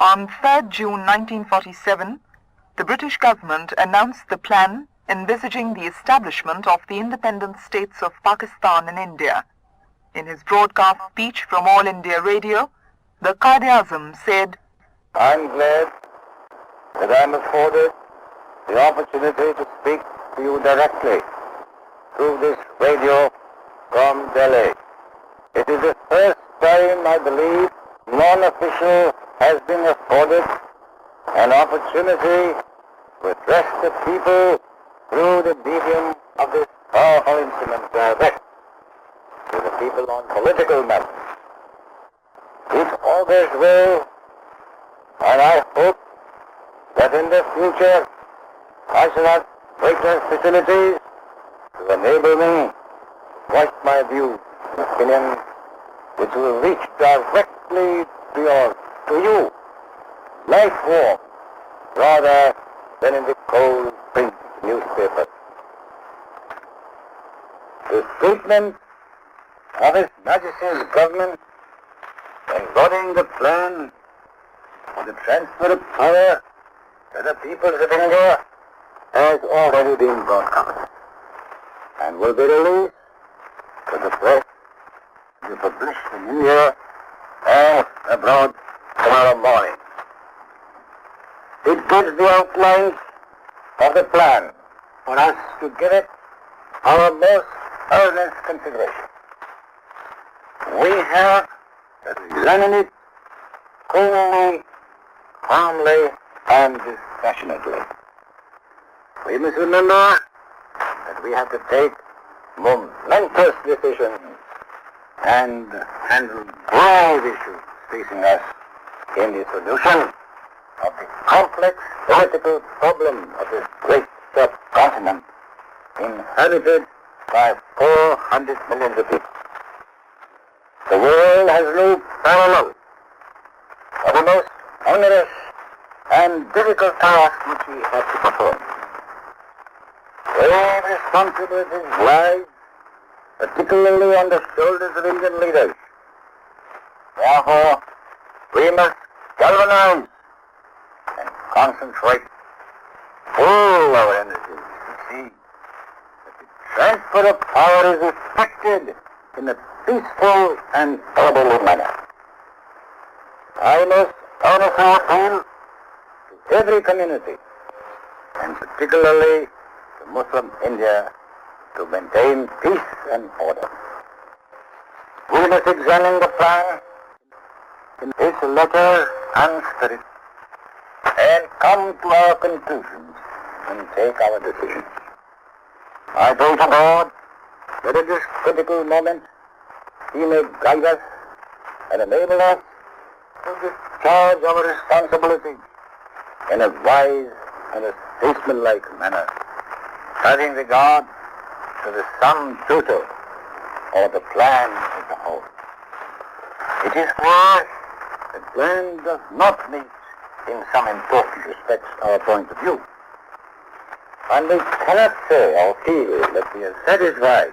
On 3rd June 1947, the British government announced the plan envisaging the establishment of the independent states of Pakistan and India. In his broadcast speech from All India Radio, the Quaid Azam said, "I'm glad that I'm afforded the opportunity to speak to you directly through this radio from Delhi. It is the first time, I believe, non-official has been afforded an opportunity to address the people through the medium of this powerful instrument direct to the people on political matters. It augurs well, and I hope that in the future I shall have greater facilities to enable me to voice my views and opinions which will reach directly to you, life warm, rather than in the cold print newspaper. The statement of His Majesty's government embodying the plan for the transfer of power to the peoples of India has already been broadcast and will be released to the press to be published in India and abroad tomorrow morning. It gives the outlines of the plan for us to give it our most earnest consideration. We have to examine it coolly, calmly, and dispassionately. We must remember that we have to take momentous decisions and handle grave issues facing us in the solution of the complex political problem of this great subcontinent inhabited by 400 million of people. The world has no parallel for the most onerous and difficult task which we have to perform. Grave responsibilities lie particularly on the shoulders of Indian leaders. Therefore, we must galvanize and concentrate all our energies to see that the transfer of power is effected in a peaceful and orderly manner. I must honestly appeal to every community, and particularly to Muslim India, to maintain peace and order. We must examine the plan in its letter and spirit and come to our conclusions and take our decisions. I pray to God that at this critical moment He may guide us and enable us to discharge our responsibilities in a wise and a statesmanlike manner, having regard to the sum total or the plan as a whole. It is clear the plan does not meet in some important respects our point of view, and we cannot say or feel that we are satisfied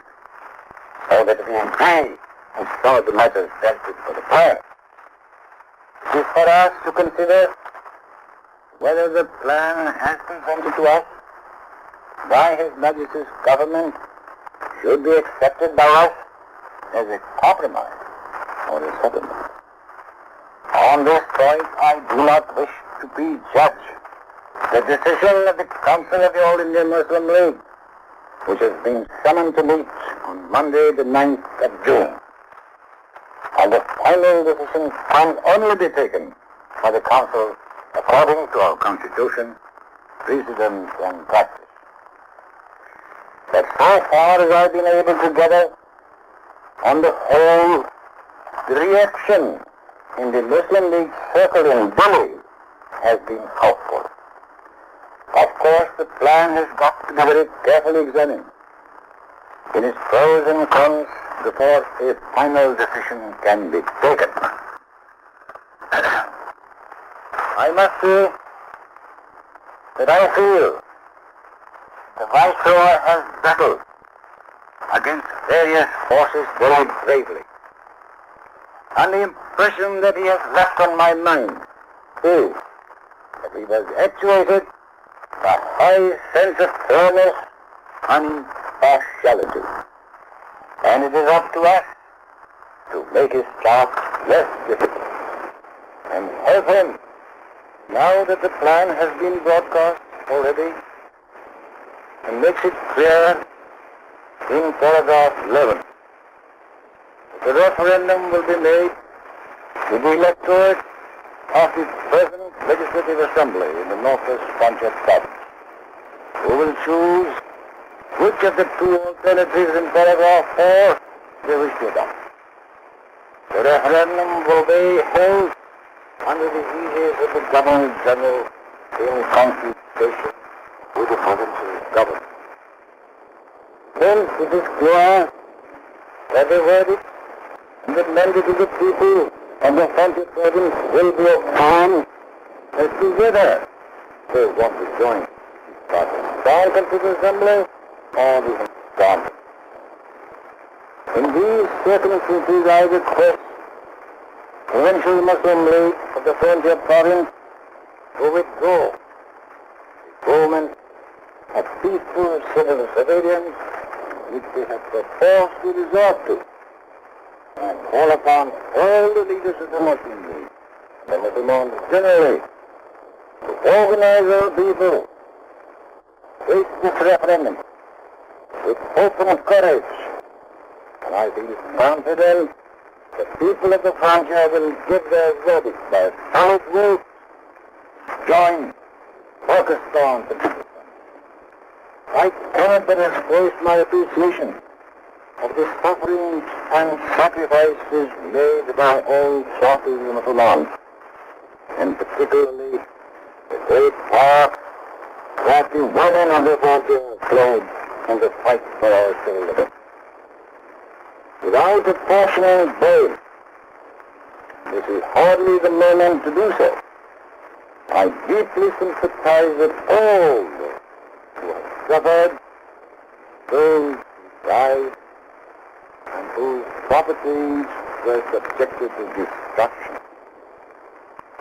or that we agree with some of the matters dealt with for the plan. It is for us to consider whether the plan as presented to us by His Majesty's government should be accepted by us as a compromise or a settlement. On this point, I do not wish to prejudge the decision of the Council of the All India Muslim League, which has been summoned to meet on Monday, the 9th of June. And the final decision can only be taken by the Council according to our Constitution, precedent, and practice. But so far as I've been able to gather, on the whole, the reaction in the Muslim League circle in Delhi has been hopeful. Of course, the plan has got to be very carefully examined in its pros and cons before a final decision can be taken. I must say that I feel the Viceroy has battled against various forces very bravely. And the impression that he has left on my mind is that he was actuated by a high sense of fairness and impartiality. And it is up to us to make his task less difficult and help him, now that the plan has been broadcast already, and makes it clear in paragraph 11. The referendum will be made to the electorate of the present Legislative Assembly in the Northwest Frontier Province, who will choose which of the two alternatives in paragraph 4 they wish to adopt. The referendum will be held under the aegis of the Governor General in consultation with the provincial government. Hence it is clear that the verdict and the mandate of the people of the Frontier Province will be upon as to whether they want to join the Pakistan Constitutional Assembly or the Hindustan. In these circumstances, I request the Provincial Muslim League of the Frontier Province to withdraw the government of peaceful civil disobedience which they have proposed to resort to, and call upon all the leaders of the Muslim League and the Muslims generally to organize our people, face this referendum with open courage, and I feel confident the people of the frontier will give their verdict by a solid vote to join Pakistan. I cannot but express my appreciation of the sufferings and sacrifices made by all classes of Muslims, and particularly the great part that the women of the frontier played in the fight for our civil liberty. Without apportioning blame, this is hardly the moment to do so. I deeply sympathize with all those who have suffered, those who died, and whose properties were subjected to destruction.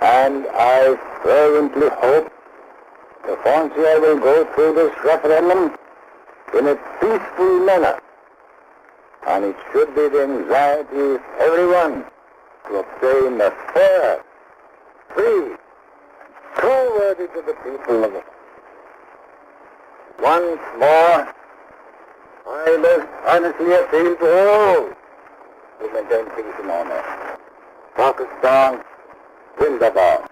And I fervently hope the frontier will go through this referendum in a peaceful manner, and it should be the anxiety of everyone to obtain a fair, free, true verdict of the people of the country. Once more, I most honestly appeal to all who maintain peace and honor. Pakistan, Zindabad.